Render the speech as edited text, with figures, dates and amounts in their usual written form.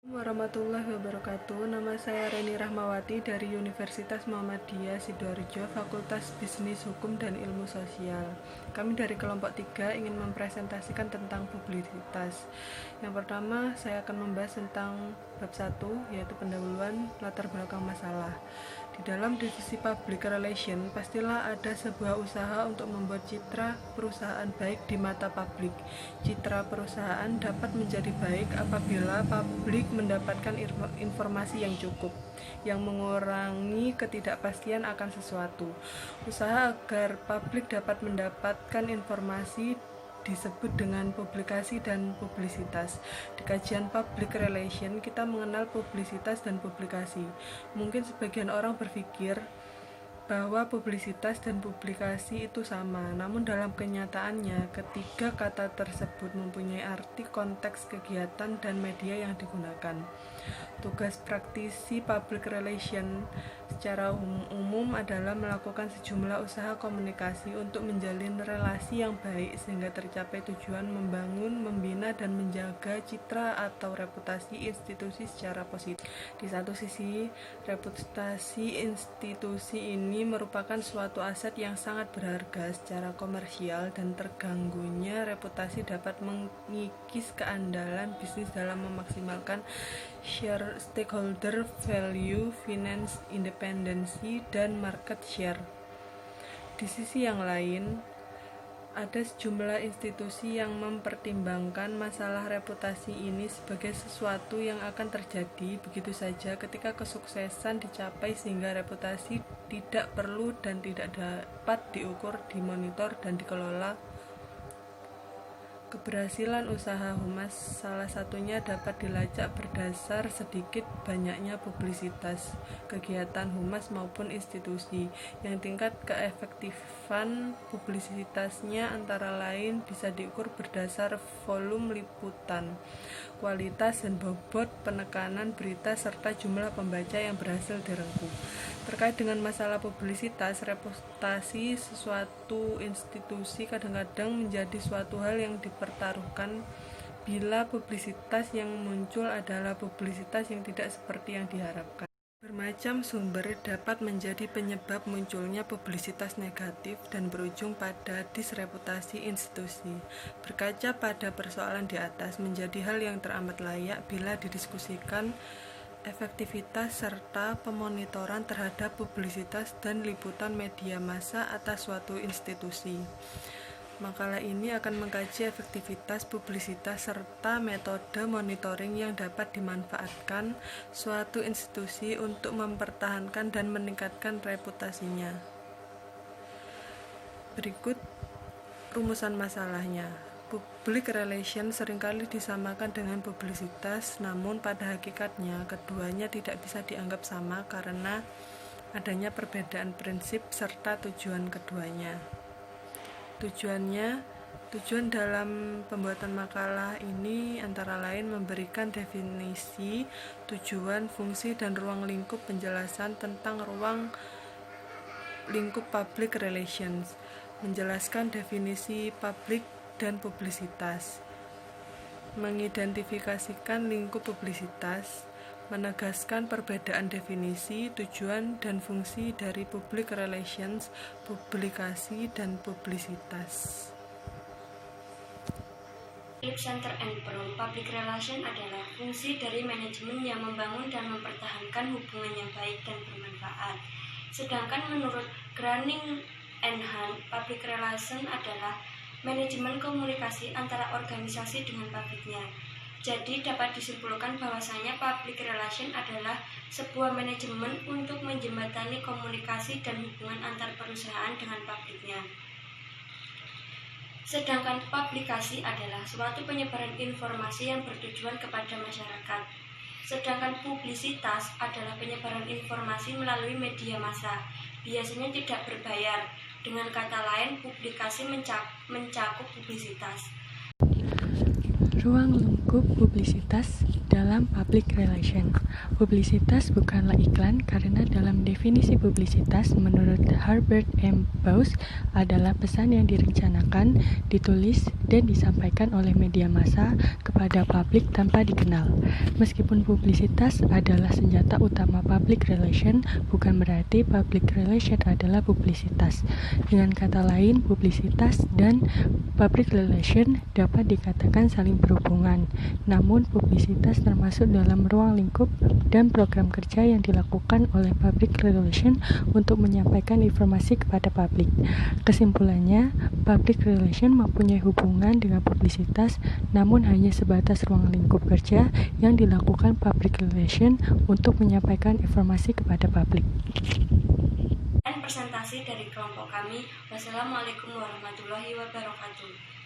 Warahmatullahi wabarakatuh. Nama saya Reni Rahmawati dari Universitas Muhammadiyah Sidoarjo, Fakultas Bisnis Hukum dan Ilmu Sosial. Kami dari kelompok 3 ingin mempresentasikan tentang publisitas. Yang pertama, saya akan membahas tentang bab 1, yaitu pendahuluan latar belakang masalah. Di dalam divisi public relation, pastilah ada sebuah usaha untuk membuat citra perusahaan baik di mata publik. Citra perusahaan dapat menjadi baik apabila publik mendapatkan informasi yang cukup, yang mengurangi ketidakpastian akan sesuatu. Usaha agar publik dapat mendapatkan informasi disebut dengan publikasi dan publisitas. Di kajian public relation, kita mengenal publisitas dan publikasi. Mungkin sebagian orang berpikir bahwa publisitas dan publikasi itu sama, namun dalam kenyataannya ketiga kata tersebut mempunyai arti, konteks, kegiatan, dan media yang digunakan. Tugas praktisi public relation secara umum adalah melakukan sejumlah usaha komunikasi untuk menjalin relasi yang baik sehingga tercapai tujuan membangun, membina, dan menjaga citra atau reputasi institusi secara positif. Di satu sisi, reputasi institusi ini merupakan suatu aset yang sangat berharga secara komersial, dan terganggunya reputasi dapat mengikis keandalan bisnis dalam memaksimalkan share stakeholder value, finance independensi, dan market share. Di sisi yang lain, ada sejumlah institusi yang mempertimbangkan masalah reputasi ini sebagai sesuatu yang akan terjadi begitu saja ketika kesuksesan dicapai sehingga reputasi tidak perlu dan tidak dapat diukur, dimonitor, dan dikelola. Keberhasilan usaha humas salah satunya dapat dilacak berdasar sedikit banyaknya publisitas kegiatan humas maupun institusi, yang tingkat keefektifan publisitasnya antara lain bisa diukur berdasar volume liputan, kualitas dan bobot penekanan berita, serta jumlah pembaca yang berhasil direngkuh. Terkait dengan masalah publisitas, reputasi sesuatu institusi kadang-kadang menjadi suatu hal yang dipertaruhkan bila publisitas yang muncul adalah publisitas yang tidak seperti yang diharapkan. Bermacam sumber dapat menjadi penyebab munculnya publisitas negatif dan berujung pada disreputasi institusi. Berkaca pada persoalan di atas menjadi hal yang teramat layak bila didiskusikan efektivitas serta pemonitoran terhadap publisitas dan liputan media massa atas suatu institusi. Makalah ini akan mengkaji efektivitas publisitas serta metode monitoring yang dapat dimanfaatkan suatu institusi untuk mempertahankan dan meningkatkan reputasinya. Berikut rumusan masalahnya. Public relation seringkali disamakan dengan publisitas, namun pada hakikatnya keduanya tidak bisa dianggap sama karena adanya perbedaan prinsip serta tujuan keduanya. Tujuan dalam pembuatan makalah ini antara lain memberikan definisi, tujuan, fungsi, dan ruang lingkup penjelasan tentang ruang lingkup public relations, menjelaskan definisi publik dan publisitas, mengidentifikasikan lingkup publisitas, menegaskan perbedaan definisi, tujuan, dan fungsi dari public relations, publikasi, dan publisitas. Center and Pro, public relation adalah fungsi dari manajemen yang membangun dan mempertahankan hubungan yang baik dan bermanfaat. Sedangkan menurut Groening and Hunt, public relation adalah manajemen komunikasi antara organisasi dengan publiknya. Jadi dapat disimpulkan bahwasanya public relation adalah sebuah manajemen untuk menjembatani komunikasi dan hubungan antar perusahaan dengan publiknya. Sedangkan publikasi adalah suatu penyebaran informasi yang bertujuan kepada masyarakat. Sedangkan publisitas adalah penyebaran informasi melalui media massa, biasanya tidak berbayar. Dengan kata lain, publikasi mencakup publisitas. Ruang lingkup publisitas dalam public relation. Publisitas bukanlah iklan karena dalam definisi publisitas menurut Herbert M. Bausch adalah pesan yang direncanakan, ditulis, dan disampaikan oleh media massa kepada publik tanpa dikenal. Meskipun publisitas adalah senjata utama public relation, bukan berarti public relation adalah publisitas. Dengan kata lain, publisitas dan public relation dapat dikatakan saling berhubungan. Namun, publisitas termasuk dalam ruang lingkup dan program kerja yang dilakukan oleh public relation untuk menyampaikan informasi kepada publik. Kesimpulannya, public relation mempunyai hubungan dengan publisitas, namun hanya sebatas ruang lingkup kerja yang dilakukan public relation untuk menyampaikan informasi kepada publik. Dan presentasi dari kelompok kami. Wassalamualaikum warahmatullahi wabarakatuh.